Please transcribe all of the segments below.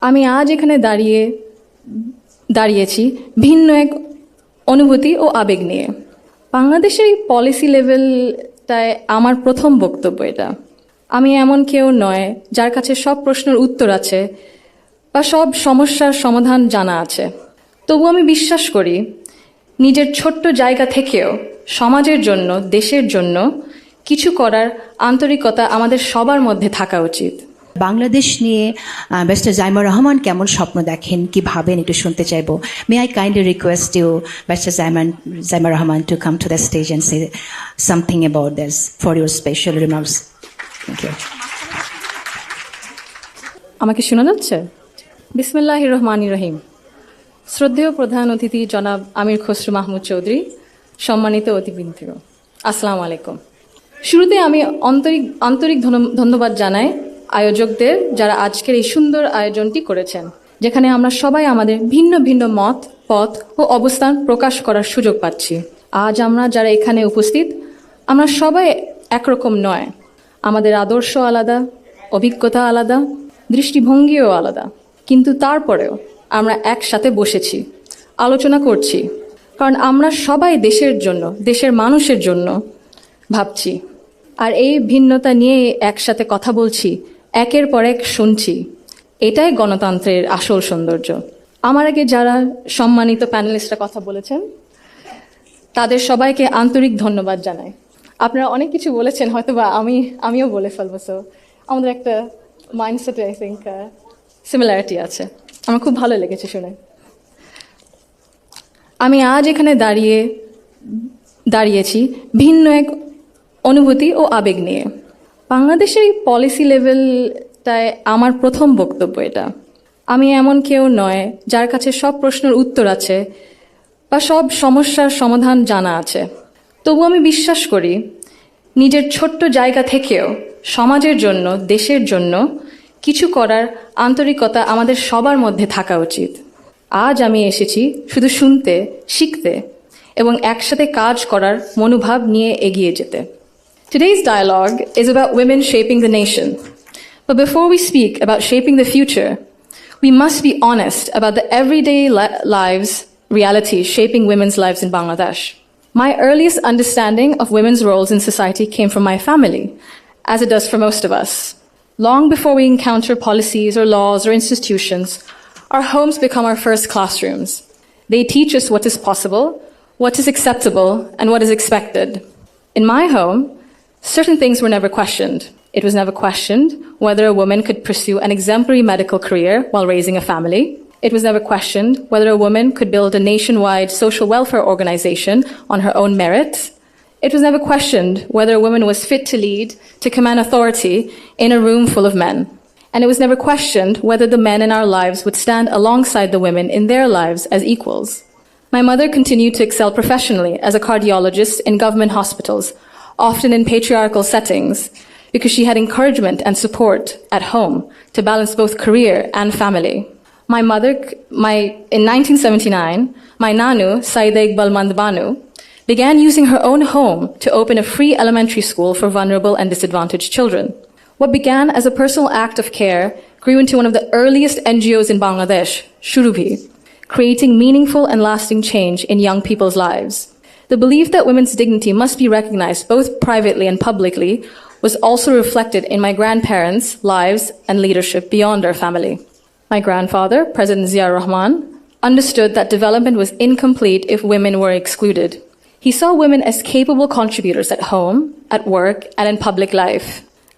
আমি আজ এখানে দাঁড়িয়েছি ভিন্ন এক অনুভূতি ও আবেগ নিয়ে। বাংলাদেশের এই পলিসি লেভেলটায় আমার প্রথম বক্তব্য এটা। আমি এমন কেউ নয় যার কাছে সব প্রশ্নের উত্তর আছে বা সব সমস্যার সমাধান জানা আছে। তবু আমি বিশ্বাস করি নিজের ছোট্ট জায়গা থেকেও সমাজের জন্য, দেশের জন্য কিছু করার আন্তরিকতা আমাদের সবার মধ্যে থাকা উচিত। বাংলাদেশ নিয়ে ব্যারিস্টার জাইমা রহমান কেমন স্বপ্ন দেখেন, কি ভাবেন, একটু শুনতে চাইবো। May I kindly request you barrister Zaima Rahman to come to the stage and say something about this for your special remarks. Thank you. আমাকে শোনা যাচ্ছে? বিসমিল্লাহির রহমানির রহিম। শ্রদ্ধেয় প্রধান অতিথি জনাব আমির খসরু মাহমুদ চৌধুরী, সম্মানিত অতিথিবৃন্দ, আসসালামু আলাইকুম। শুরুতে আমি আন্তরিক ধন্যবাদ জানাই আয়োজকদের, যারা আজকের এই সুন্দর আয়োজনটি করেছেন, যেখানে আমরা সবাই আমাদের ভিন্ন ভিন্ন মত, পথ ও অবস্থান প্রকাশ করার সুযোগ পাচ্ছি। আজ আমরা যারা এখানে উপস্থিত, আমরা সবাই একরকম নয়। আমাদের আদর্শ আলাদা, অভিজ্ঞতা আলাদা, দৃষ্টিভঙ্গিও আলাদা, কিন্তু তারপরেও আমরা একসাথে বসেছি, আলোচনা করছি, কারণ আমরা সবাই দেশের জন্য, দেশের মানুষের জন্য ভাবছি। আর এই ভিন্নতা নিয়ে একসাথে কথা বলছি, একের পর এক শুনছি। এটাই গণতন্ত্রের আসল সৌন্দর্য। আমার আগে যারা সম্মানিত প্যানেলিস্টরা কথা বলেছেন, তাদের সবাইকে আন্তরিক ধন্যবাদ জানাই। আপনারা অনেক কিছু বলেছেন, হয়তো বা আমিও বলে ফেলবো। সো আমাদের একটা মাইন্ডসেটে আই থিঙ্ক সিমিলারিটি আছে। আমার খুব ভালো লেগেছে শুনে। আমি আজ এখানে দাঁড়িয়েছি ভিন্ন এক অনুভূতি ও আবেগ নিয়ে। বাংলাদেশের এই পলিসি লেভেলটায় আমার প্রথম বক্তব্য এটা। আমি এমন কেউ নয় যার কাছে সব প্রশ্নের উত্তর আছে বা সব সমস্যার সমাধান জানা আছে। তবু আমি বিশ্বাস করি নিজের ছোট্ট জায়গা থেকেও সমাজের জন্য, দেশের জন্য কিছু করার আন্তরিকতা আমাদের সবার মধ্যে থাকা উচিত। আজ আমি এসেছি শুধু শুনতে, শিখতে এবং একসাথে কাজ করার মনোভাব নিয়ে এগিয়ে যেতে। Today's dialogue is about women shaping the nation. But before we speak about shaping the future, we must be honest about the everyday realities shaping women's lives in Bangladesh. My earliest understanding of women's roles in society came from my family, as it does for most of us. Long before we encounter policies or laws or institutions, our homes become our first classrooms. They teach us what is possible, what is acceptable, and what is expected. In my home, certain things were never questioned. It was never questioned whether a woman could pursue an exemplary medical career while raising a family. It was never questioned whether a woman could build a nationwide social welfare organization on her own merit. It was never questioned whether a woman was fit to lead, to command authority in a room full of men. And it was never questioned whether the men in our lives would stand alongside the women in their lives as equals. My mother continued to excel professionally as a cardiologist in government hospitals, often in patriarchal settings, because she had encouragement and support at home to balance both career and family. In 1979, my Nanu, Saida Iqbal Mandbanu, began using her own home to open a free elementary school for vulnerable and disadvantaged children. What began as a personal act of care grew into one of the earliest NGOs in Bangladesh, Shurubhi, creating meaningful and lasting change in young people's lives. The belief that women's dignity must be recognized both privately and publicly was also reflected in my grandparents' lives and leadership beyond our family. My grandfather, President Ziaur Rahman, understood that development was incomplete if women were excluded. He saw women as capable contributors at home, at work, and in public life,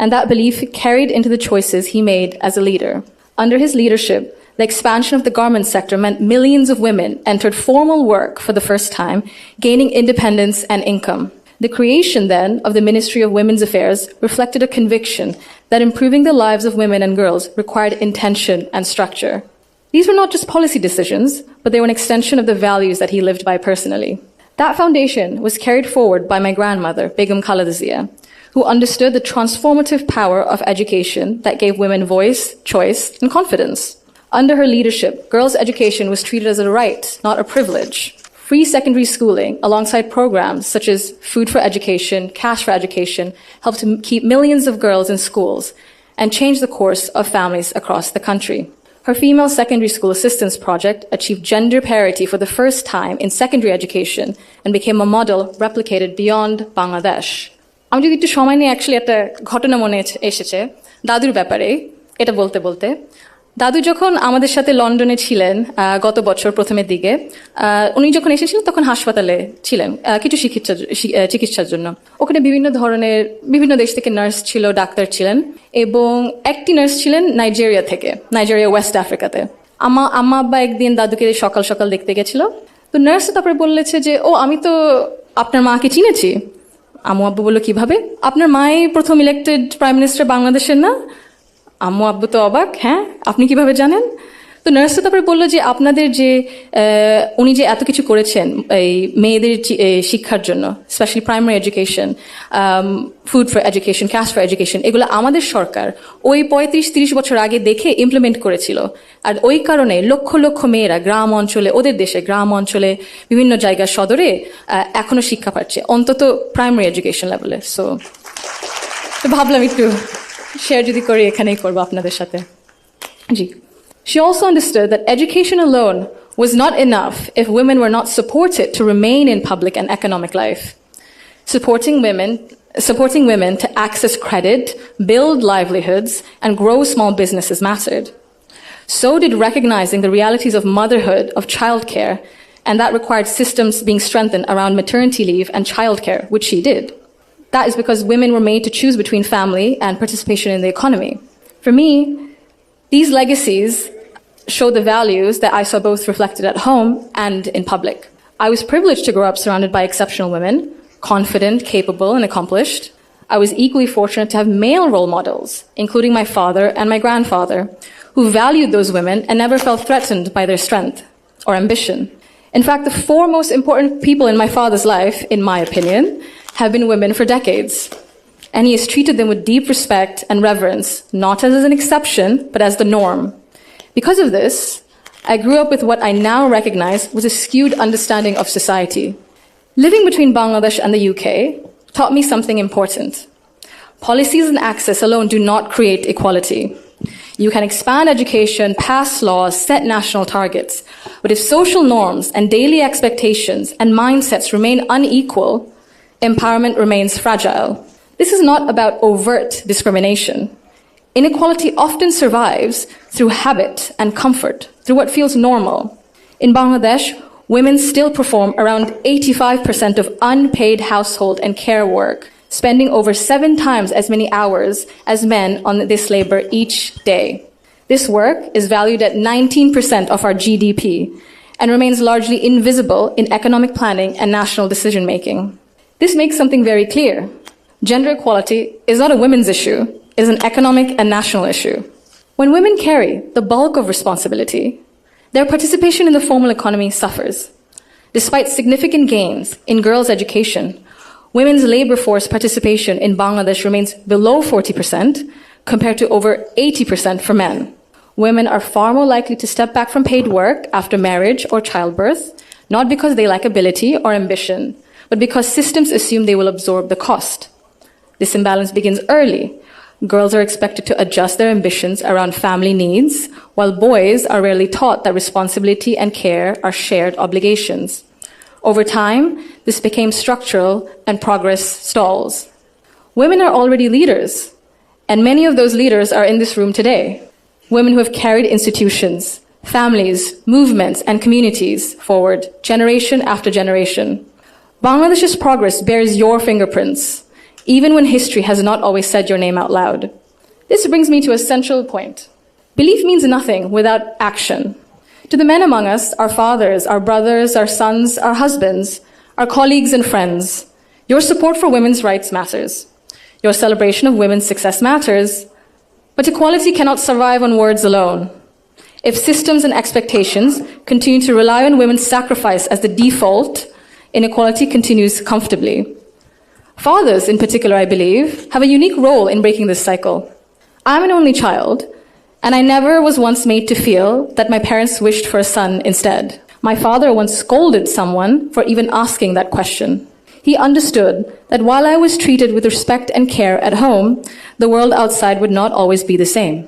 and that belief carried into the choices he made as a leader. Under his leadership, the expansion of the garment sector meant millions of women entered formal work for the first time, gaining independence and income. The creation then of the Ministry of Women's Affairs reflected a conviction that improving the lives of women and girls required intention and structure. These were not just policy decisions, but they were an extension of the values that he lived by personally. That foundation was carried forward by my grandmother, Begum Khaleda Zia, who understood the transformative power of education that gave women voice, choice, and confidence. Under her leadership, girls' education was treated as a right, not a privilege. Free secondary schooling, alongside programs such as Food for Education, Cash for Education, helped to keep millions of girls in schools and change the course of families across the country. Her female secondary school assistance project achieved gender parity for the first time in secondary education and became a model replicated beyond Bangladesh. আমি যদি একটু সময় নিয়ে actually একটা ঘটনা মনে এসেছে দাদুর ব্যাপারে এটা বলতে বলতে দাদু যখন আমাদের সাথে লন্ডনে ছিলেন গত বছর প্রথমের দিকে উনি যখন এসেছিলেন তখন হাসপাতালে ছিলেন কিছু চিকিৎসার জন্য ওখানে বিভিন্ন দেশ থেকে নার্স ছিল ডাক্তার ছিলেন এবং একটি নার্স ছিলেন নাইজেরিয়া ওয়েস্ট আফ্রিকাতে আম্মা আব্বা একদিন দাদুকে সকাল সকাল দেখতে গেছিল তো নার্স তারপরে বললেছে যে ও আমি তো আপনার মাকে চিনেছি আম্মু আব্বু বললো কিভাবে আপনার মাই প্রথম ইলেক্টেড প্রাইম মিনিস্টার বাংলাদেশের না আম্মু আব্বু তো অবাক হ্যাঁ আপনি কিভাবে জানেন তো নার্স তারপরে বললো যে আপনাদের যে উনি যে এত কিছু করেছেন এই মেয়েদের শিক্ষার জন্য specially primary education food for education cast for education এগুলো আমাদের সরকার ওই 35-30 বছর আগে দেখে ইমপ্লিমেন্ট করেছিল আর ওই কারণে লক্ষ লক্ষ মেয়েরা গ্রাম অঞ্চলে ওদের দেশে গ্রাম অঞ্চলে বিভিন্ন জায়গার সদরে এখনো শিক্ষা পাচ্ছে অন্তত প্রাইমারি এডুকেশন লেভেলে সো ভাবলাম একটু শেয়ার যদি করি এখানেই করবো আপনাদের সাথে জি She also understood that education alone was not enough if women were not supported to remain in public and economic life. Supporting women to access credit, build livelihoods, and grow small businesses mattered. So did recognizing the realities of motherhood, of childcare, and that required systems being strengthened around maternity leave and childcare, which she did. That is because women were made to choose between family and participation in the economy. For me, these legacies show the values that I saw both reflected at home and in public. I was privileged to grow up surrounded by exceptional women, confident, capable, and accomplished. I was equally fortunate to have male role models, including my father and my grandfather, who valued those women and never felt threatened by their strength or ambition. In fact, the four most important people in my father's life, in my opinion, have been women for decades. And he has treated them with deep respect and reverence, not as an exception, but as the norm. Because of this, I grew up with what I now recognize was a skewed understanding of society. Living between Bangladesh and the UK taught me something important. Policies and access alone do not create equality. You can expand education, pass laws, set national targets, but if social norms and daily expectations and mindsets remain unequal, empowerment remains fragile. This is not about overt discrimination. Inequality often survives through habit and comfort, through what feels normal. In Bangladesh, women still perform around 85% of unpaid household and care work, spending over 7 times as many hours as men on this labor each day. This work is valued at 19% of our GDP and remains largely invisible in economic planning and national decision making. This makes something very clear. Gender equality is not a women's issue, it is an economic and national issue. When women carry the bulk of responsibility, their participation in the formal economy suffers. Despite significant gains in girls' education, women's labor force participation in Bangladesh remains below 40% compared to over 80% for men. Women are far more likely to step back from paid work after marriage or childbirth, not because they lack ability or ambition, but because systems assume they will absorb the cost. This imbalance begins early. Girls are expected to adjust their ambitions around family needs, while boys are rarely taught that responsibility and care are shared obligations. Over time, this became structural and progress stalls. Women are already leaders, and many of those leaders are in this room today. Women who have carried institutions, families, movements, and communities forward generation after generation. Bangladesh's progress bears your fingerprints, even when history has not always said your name out loud. This brings me to a central point. Belief means nothing without action. To the men among us, our fathers, our brothers, our sons, our husbands, our colleagues and friends, your support for women's rights matters. Your celebration of women's success matters. But equality cannot survive on words alone. If systems and expectations continue to rely on women's sacrifice as the default, inequality continues comfortably. Fathers, in particular, I believe, have a unique role in breaking this cycle. I'm an only child, and I never was once made to feel that my parents wished for a son instead. My father once scolded someone for even asking that question. He understood that while I was treated with respect and care at home, the world outside would not always be the same.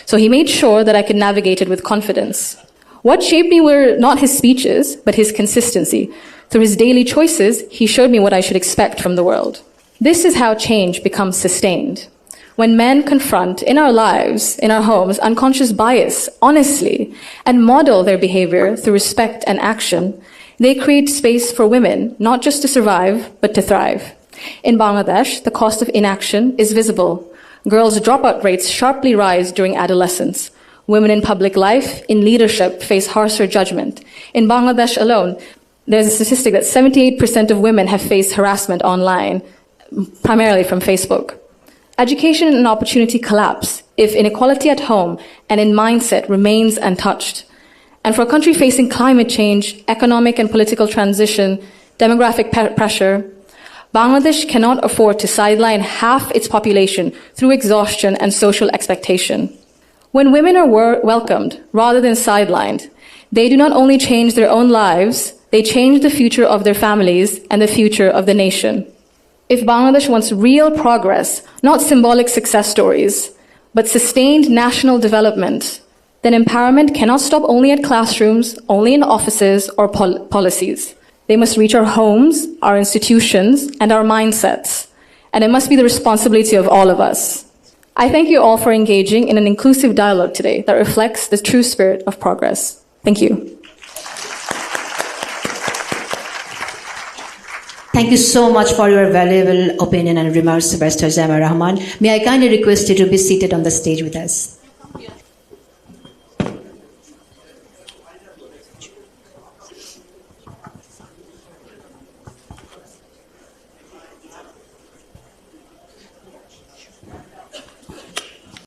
So he made sure that I could navigate it with confidence. What shaped me were not his speeches, but his consistency. Through his daily choices, he showed me what I should expect from the world. This is how change becomes sustained. When men confront in our lives, in our homes, unconscious bias honestly and model their behavior through respect and action, they create space for women not just to survive, but to thrive. In Bangladesh, the cost of inaction is visible. Girls' dropout rates sharply rise during adolescence. Women in public life, in leadership, face harsher judgment. In Bangladesh alone, there's a statistic that 78% of women have faced harassment online, primarily from Facebook. Education and opportunity collapse if inequality at home and in mindset remains untouched. And for a country facing climate change, economic and political transition, demographic pressure, Bangladesh cannot afford to sideline half its population through exhaustion and social expectation. When women are welcomed rather than sidelined, they do not only change their own lives, they change the future of their families and the future of the nation. If Bangladesh wants real progress, not symbolic success stories, but sustained national development, then empowerment cannot stop only at classrooms, only in offices or policies. They must reach our homes, our institutions, and our mindsets. And it must be the responsibility of all of us. I thank you all for engaging in an inclusive dialogue today that reflects the true spirit of progress. Thank you. Thank you so much for your valuable opinion and remarks, Barrister Zaima Rahman. May I kindly request you to be seated on the stage with us.